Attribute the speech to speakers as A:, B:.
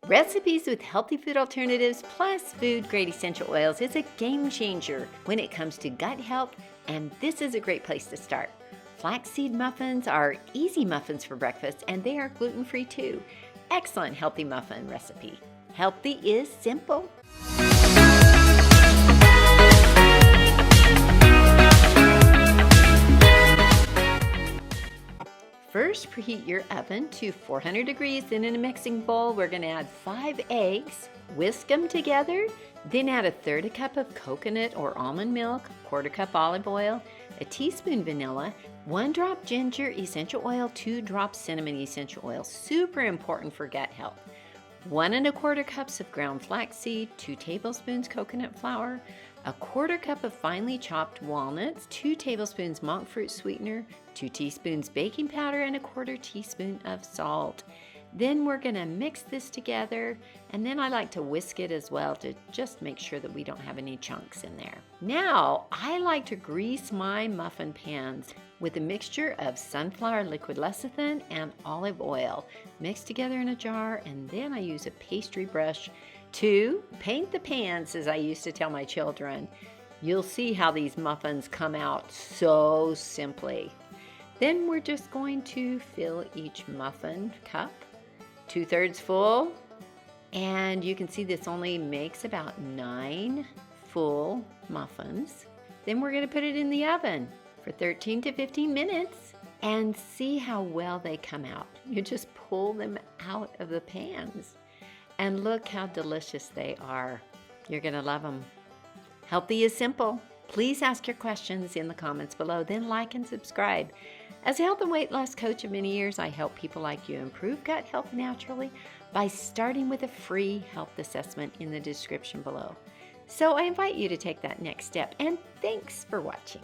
A: Recipes with healthy food alternatives plus food-grade essential oils is a game changer when it comes to gut health, and this is a great place to start. Flaxseed muffins are easy muffins for breakfast, and they are gluten-free too. Excellent healthy muffin recipe. Healthy is simple. First, preheat your oven to 400 degrees. Then in a mixing bowl, we're going to add 5 eggs, whisk them together, then add 1/3 cup of coconut or almond milk, 1/4 cup olive oil, a teaspoon vanilla, 1 drop ginger essential oil, 2 drops cinnamon essential oil. Super important for gut health. 1 1/4 cups of ground flaxseed, 2 tablespoons coconut flour, 1/4 cup of finely chopped walnuts, 2 tablespoons monk fruit sweetener, 2 teaspoons baking powder, and 1/4 teaspoon of salt. Then we're going to mix this together, and then I like to whisk it as well to just make sure that we don't have any chunks in there. Now, I like to grease my muffin pans with a mixture of sunflower liquid lecithin and olive oil mixed together in a jar, and then I use a pastry brush to paint the pans, as I used to tell my children. You'll see how these muffins come out so simply. Then we're just going to fill each muffin cup 2/3 full, and you can see this only makes about 9 full muffins. Then we're going to put it in the oven for 13 to 15 minutes and see how well they come out. You just pull them out of the pans and look how delicious they are. You're going to love them. Healthy is simple. Please ask your questions in the comments below, then like and subscribe. As a health and weight loss coach of many years, I help people like you improve gut health naturally by starting with a free health assessment in the description below. So I invite you to take that next step, and thanks for watching.